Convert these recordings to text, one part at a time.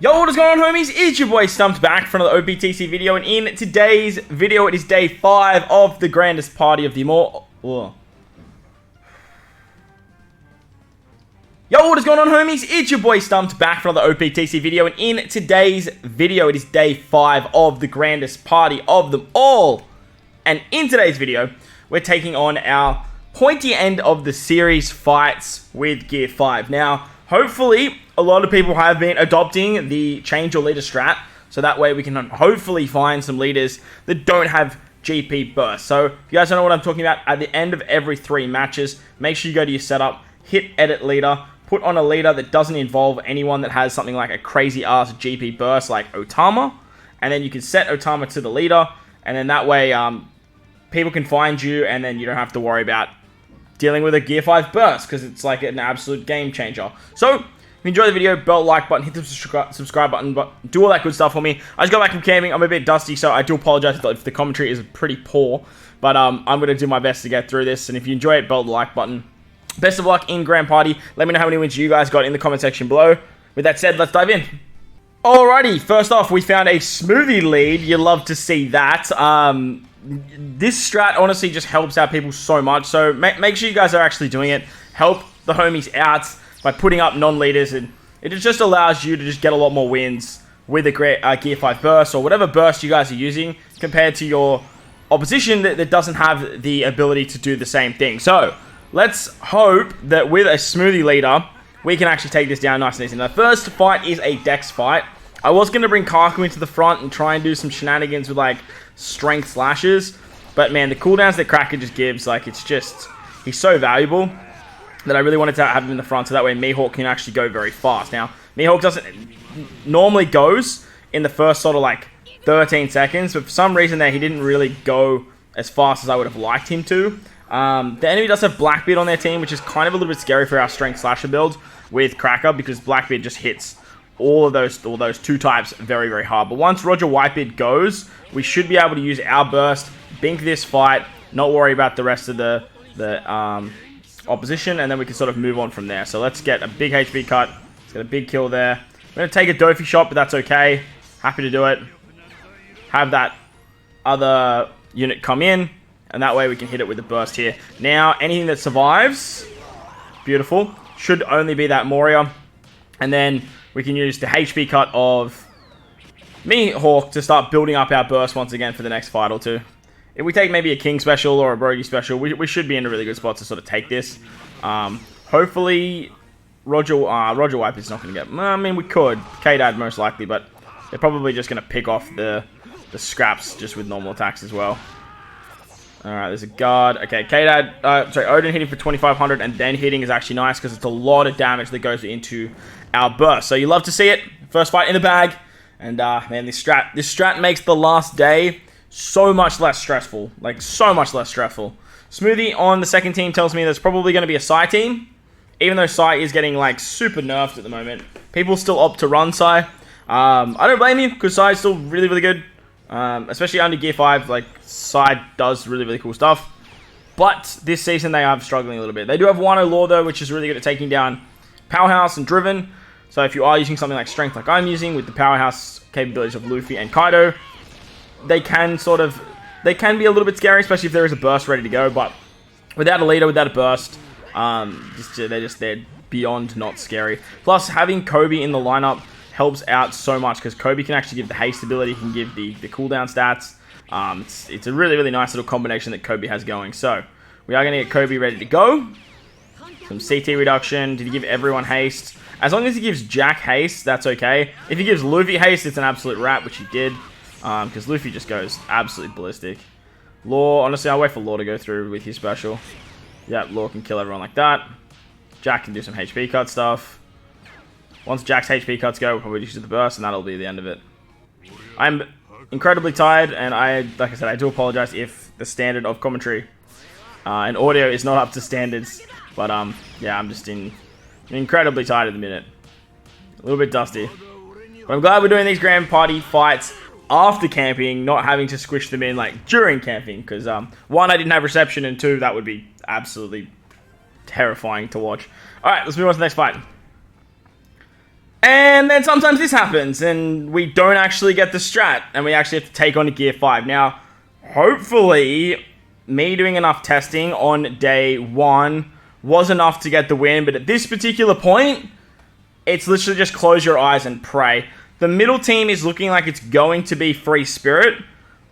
Yo, what is going on, homies? It's your boy Stumped back for another OPTC video, and in today's video, it is day 5 of the grandest party of them all. Yo, what is going on, homies? It's your boy Stumped back for another OPTC video, and in today's video, it is day 5 of the grandest party of them all. And in today's video, we're taking on our pointy end of the series fights with Gear 5. Now, hopefully, a lot of people have been adopting the change your leader strat, so that way we can hopefully find some leaders that don't have GP burst. So, if you guys don't know what I'm talking about, at the end of every 3 matches, make sure you go to your setup, hit edit leader, put on a leader that doesn't involve anyone that has something like a crazy ass GP burst like Otama, and then you can set Otama to the leader, and then that way people can find you, and then you don't have to worry about dealing with a Gear 5 burst, because it's like an absolute game changer. So, if you enjoy the video, bell like button, hit the subscribe button, but do all that good stuff for me. I just got back from camping. I'm a bit dusty, so I do apologize if the commentary is pretty poor, but I'm going to do my best to get through this, and if you enjoy it, bell the like button. Best of luck in Grand Party. Let me know how many wins you guys got in the comment section below. With that said, let's dive in. Alrighty, first off, we found a smoothie lead. You love to see that. This strat honestly just helps out people so much, so make sure you guys are actually doing it. Help the homies out by putting up non-leaders, and it just allows you to just get a lot more wins with a great Gear 5 burst, or whatever burst you guys are using, compared to your opposition that doesn't have the ability to do the same thing. So, let's hope that with a smoothie leader, we can actually take this down nice and easy. Now, the first fight is a dex fight. I was going to bring Kaku into the front and try and do some shenanigans with, like, strength slashes, but man, the cooldowns that Cracker just gives, like, it's just, he's so valuable that I really wanted to have him in the front, so that way Mihawk can actually go very fast. Now, Mihawk doesn't normally goes in the first sort of like 13 seconds, but for some reason there he didn't really go as fast as I would have liked him to. The enemy does have Blackbeard on their team, which is kind of a little bit scary for our strength slasher build with Cracker, because Blackbeard just hits all those 2 types very, very hard. But once Roger Whitebeard goes, we should be able to use our burst, bink this fight, not worry about the rest of the opposition, and then we can sort of move on from there. So let's get a big HP cut. Let's get a big kill there. We're going to take a Dofi shot, but that's okay. Happy to do it. Have that other unit come in, and that way we can hit it with the burst here. Now, anything that survives, beautiful, should only be that Moria. And then we can use the HP cut of Mihawk to start building up our burst once again for the next fight or two. If we take maybe a King special or a Brogy special, we should be in a really good spot to sort of take this. Hopefully, Roger Wipe is not going to get... I mean, we could. K-Dad most likely, but they're probably just going to pick off the scraps just with normal attacks as well. Alright, there's a guard. Okay, K-Dad... sorry, Odin hitting for 2,500 and then hitting is actually nice because it's a lot of damage that goes into our burst. So you love to see it. First fight in the bag. And, man, this strat makes the last day so much less stressful. Like, so much less stressful. Smoothie on the second team tells me there's probably going to be a Psy team. Even though Psy is getting, like, super nerfed at the moment. People still opt to run Psy. I don't blame you, because Psy is still really, really good. Especially under Gear 5, like, Psy does really, really cool stuff. But this season they are struggling a little bit. They do have Wano Law, though, which is really good at taking down Powerhouse and Driven. So if you are using something like Strength like I'm using, with the Powerhouse capabilities of Luffy and Kaido, they can be a little bit scary, especially if there is a burst ready to go. But without a leader, without a burst, they're beyond not scary. Plus, having Kobe in the lineup helps out so much, because Kobe can actually give the haste ability, he can give the cooldown stats. It's a really, really nice little combination that Kobe has going. So we are going to get Kobe ready to go. Some CT reduction. Did he give everyone haste? As long as he gives Jack haste, that's okay. If he gives Luffy haste, it's an absolute wrap, which he did. Because Luffy just goes absolutely ballistic. Law, honestly, I'll wait for Law to go through with his special. Yeah, Law can kill everyone like that. Jack can do some HP cut stuff. Once Jack's HP cuts go, we'll probably use the burst, and that'll be the end of it. I'm incredibly tired, and like I said, I do apologize if the standard of commentary and audio is not up to standards. But, yeah, I'm just incredibly tired at the minute. A little bit dusty. But I'm glad we're doing these Grand Party fights after camping, not having to squish them in, like, during camping. Because, 1, I didn't have reception, and 2, that would be absolutely terrifying to watch. Alright, let's move on to the next fight. And then sometimes this happens, and we don't actually get the strat, and we actually have to take on a Gear 5. Now, hopefully, me doing enough testing on day 1 was enough to get the win, but at this particular point, it's literally just close your eyes and pray. The middle team is looking like it's going to be Free Spirit.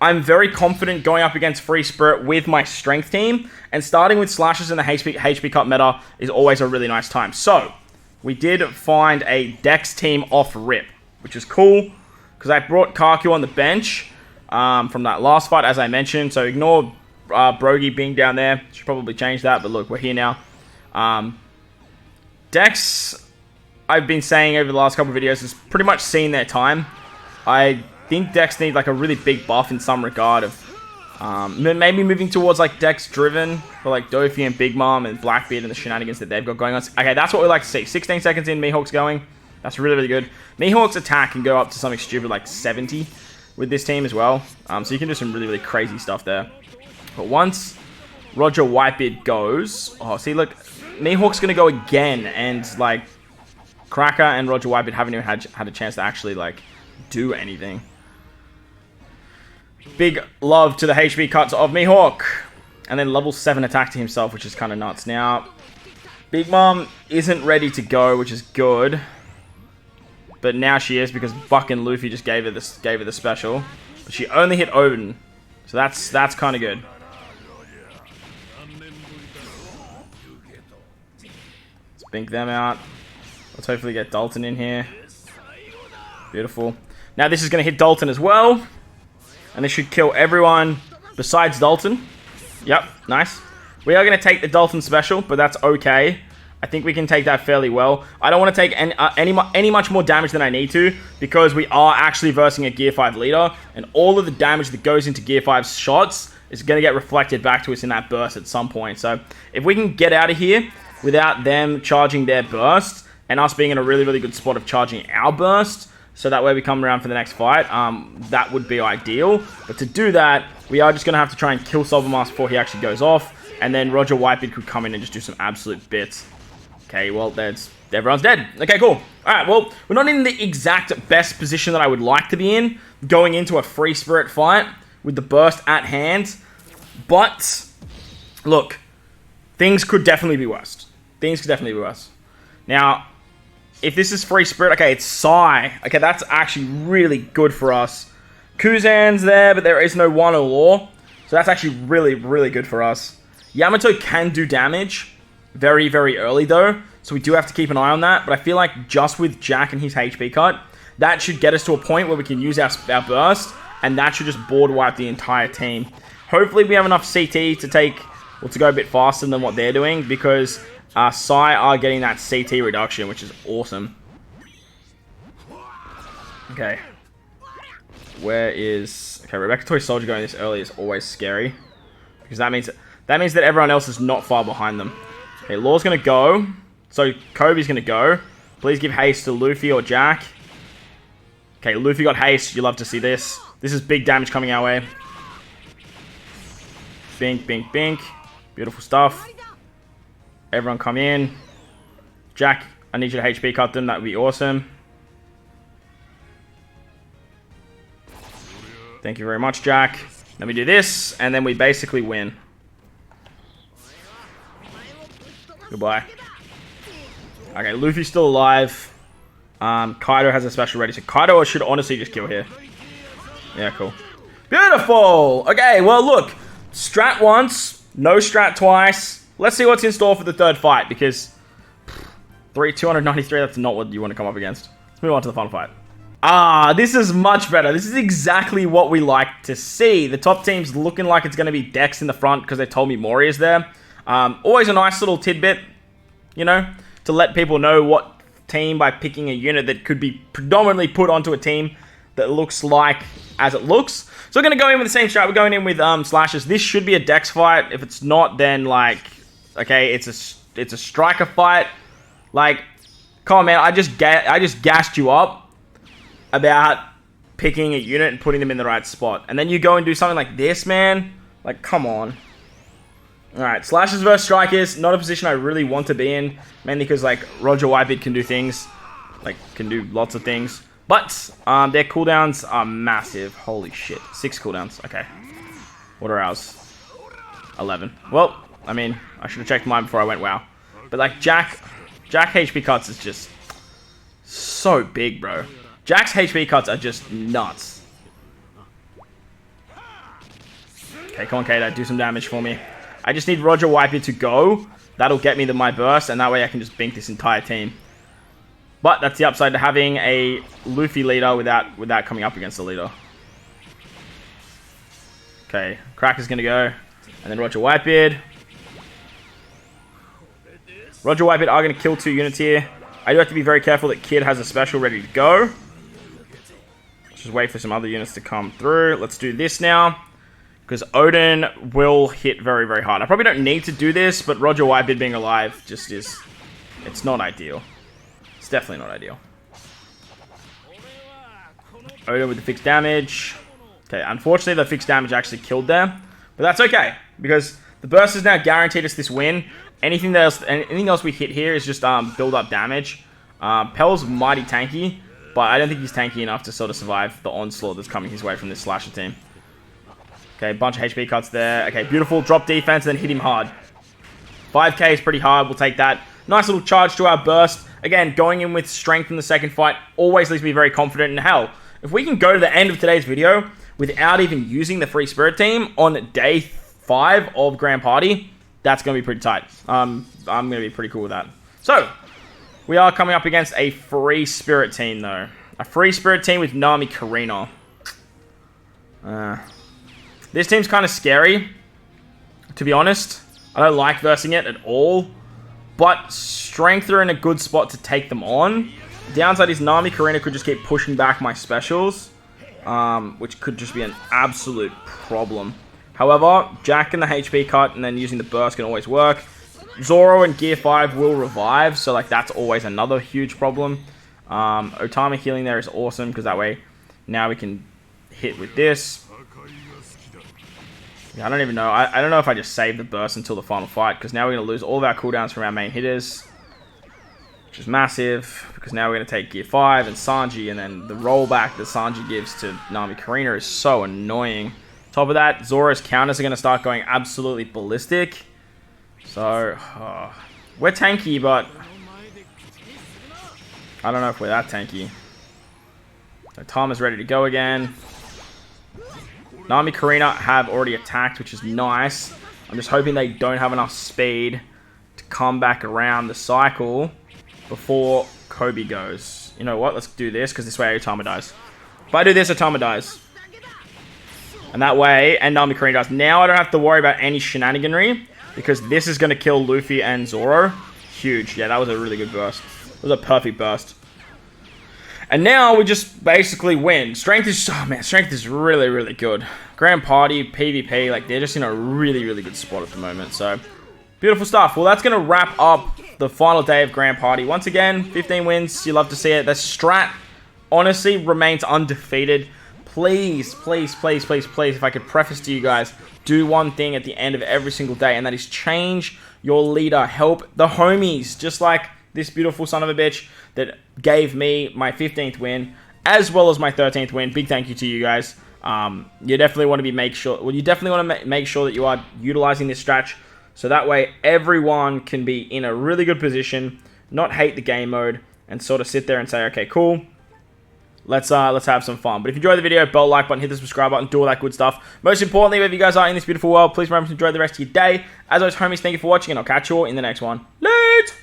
I'm very confident going up against Free Spirit with my strength team, and starting with slashes in the HP cut meta is always a really nice time. So, we did find a Dex team off rip, which is cool, because I brought Kaku on the bench from that last fight, as I mentioned, so ignore Brogy being down there. Should probably change that, but look, we're here now. Dex, I've been saying over the last couple of videos, has pretty much seen their time. I think Dex need like a really big buff in some regard of maybe moving towards like Dex driven for like Dofi and Big Mom and Blackbeard and the shenanigans that they've got going on. Okay, that's what we like to see. 16 seconds in, Mihawk's going. That's really, really good. Mihawk's attack can go up to something stupid like 70 with this team as well. So you can do some really, really crazy stuff there. But once Roger Whitebeard goes... Oh, see, look. Mihawk's going to go again. And, like, Cracker and Roger Whitebeard haven't even had a chance to actually, like, do anything. Big love to the HP cuts of Mihawk. And then level 7 attack to himself, which is kind of nuts. Now, Big Mom isn't ready to go, which is good. But now she is, because Buck and Luffy just gave her the special. But she only hit Odin. So that's kind of good. Let's bink them out. Let's hopefully get Dalton in here. Beautiful. Now this is going to hit Dalton as well. And this should kill everyone besides Dalton. Yep, nice. We are going to take the Dalton special, but that's okay. I think we can take that fairly well. I don't want to take any much more damage than I need to, because we are actually versing a Gear 5 leader, and all of the damage that goes into Gear 5's shots is going to get reflected back to us in that burst at some point. So if we can get out of here without them charging their burst, and us being in a really, really good spot of charging our burst, so that way we come around for the next fight, that would be ideal. But to do that, we are just going to have to try and kill Silvermask before he actually goes off, and then Roger Whitebeard could come in and just do some absolute bits. Okay, well, everyone's dead. Okay, cool. Alright, well, we're not in the exact best position that I would like to be in, going into a Free Spirit fight with the burst at hand. But, look, things could definitely be worse. Things could definitely be worse. Now, if this is Free Spirit, okay, it's Sai. Okay, that's actually really good for us. Kuzan's there, but there is no Wano Law. So that's actually really, really good for us. Yamato can do damage very, very early, though. So we do have to keep an eye on that. But I feel like just with Jack and his HP cut, that should get us to a point where we can use our burst. And that should just board wipe the entire team. Hopefully we have enough CT to to go a bit faster than what they're doing. Because Sai are getting that CT reduction, which is awesome. Okay. Where is... Okay, Rebecca Toy Soldier going this early is always scary. Because that means that everyone else is not far behind them. Okay, Law's going to go. So, Kobe's going to go. Please give haste to Luffy or Jack. Okay, Luffy got haste. You love to see this. This is big damage coming our way. Bink, bink, bink. Beautiful stuff. Everyone come in. Jack, I need you to HP cut them. That would be awesome. Thank you very much, Jack. Let me do this, and then we basically win. Goodbye. Okay, Luffy's still alive. Kaido has a special ready, so Kaido should honestly just kill here. Yeah, cool. Beautiful! Okay, well, look. Strat once, no strat twice. Let's see what's in store for the third fight, because 293, that's not what you want to come up against. Let's move on to the final fight. This is much better. This is exactly what we like to see. The top team's looking like it's going to be Dex in the front because they told me Mori is there. Always a nice little tidbit, you know, to let people know what team by picking a unit that could be predominantly put onto a team that looks like as it looks. So we're going to go in with the same strat. We're going in with slashes. This should be a Dex fight. If it's not, then like, okay, it's a striker fight. Like, come on, man. I just gassed you up about picking a unit and putting them in the right spot. And then you go and do something like this, man. Like, come on. Alright, slashes versus strikers. Not a position I really want to be in. Mainly because, like, Roger Whitebeard can do things. like, can do lots of things. But their cooldowns are massive. Holy shit. 6 cooldowns. Okay. What are ours? 11. Well, I mean, I should have checked mine before I went WoW. But, like, Jack HP cuts is just so big, bro. Jack's HP cuts are just nuts. Okay, come on, Kato. Do some damage for me. I just need Roger Wiper to go. That'll get me my burst, and that way I can just bink this entire team. But that's the upside to having a Luffy leader without coming up against the leader. Okay, Cracker's going to go. And then Roger Whitebeard. Roger Whitebeard are going to kill 2 units here. I do have to be very careful that Kid has a special ready to go. Just wait for some other units to come through. Let's do this now. Because Odin will hit very, very hard. I probably don't need to do this, but Roger Whitebeard being alive just is... It's not ideal. It's definitely not ideal. Odin with the fixed damage. Okay, unfortunately the fixed damage actually killed them. But that's okay, because the burst has now guaranteed us this win. Anything else we hit here is just build up damage. Pell's mighty tanky, but I don't think he's tanky enough to sort of survive the onslaught that's coming his way from this slasher team. Okay, bunch of HP cuts there. Okay, beautiful. Drop defense and then hit him hard. 5k is pretty hard. We'll take that. Nice little charge to our burst. Again, going in with strength in the second fight always leaves me very confident. And hell, if we can go to the end of today's video without even using the Free Spirit team on day 5 of Grand Party, that's going to be pretty tight. I'm going to be pretty cool with that. So, we are coming up against a Free Spirit team, though. A Free Spirit team with Nami Karina. This team's kind of scary, to be honest. I don't like versing it at all. But strength are in a good spot to take them on. The downside is Nami Karina could just keep pushing back my specials. Which could just be an absolute problem. However, Jack and the HP cut and then using the burst can always work. Zoro and Gear 5 will revive. So like that's always another huge problem. Otama healing there is awesome. Because that way now we can hit with this. Yeah, I don't even know. I don't know if I just save the burst until the final fight. Because now we're going to lose all of our cooldowns from our main hitters. Which is massive. Because now we're going to take Gear 5 and Sanji. And then the rollback that Sanji gives to Nami Karina is so annoying. Top of that, Zoro's counters are going to start going absolutely ballistic. So, we're tanky, but I don't know if we're that tanky. So Tom is ready to go again. Nami Karina have already attacked, which is nice. I'm just hoping they don't have enough speed to come back around the cycle before Kobe goes. You know what? Let's do this, because this way Otama dies. If I do this, Otama dies. And that way, and Nami Karina dies. Now I don't have to worry about any shenaniganry, because this is going to kill Luffy and Zoro. Huge. Yeah, that was a really good burst. It was a perfect burst. And now we just basically win. Strength is, oh man, strength is really, really good. Grand Party, PvP, like they're just in a really, really good spot at the moment. So, beautiful stuff. Well, that's going to wrap up the final day of Grand Party. Once again, 15 wins. You love to see it. The strat, honestly, remains undefeated. Please, please, please, please, please, if I could preface to you guys, do one thing at the end of every single day, and that is change your leader. Help the homies, just like this beautiful son of a bitch that gave me my 15th win, as well as my 13th win. Big thank you to you guys. You definitely want to make sure that you are utilizing this strat, so that way everyone can be in a really good position, not hate the game mode, and sort of sit there and say, okay, cool. Let's have some fun. But if you enjoyed the video, bell like button, hit the subscribe button, do all that good stuff. Most importantly, wherever you guys are in this beautiful world, please remember to enjoy the rest of your day. As always, homies, thank you for watching, and I'll catch you all in the next one. Later!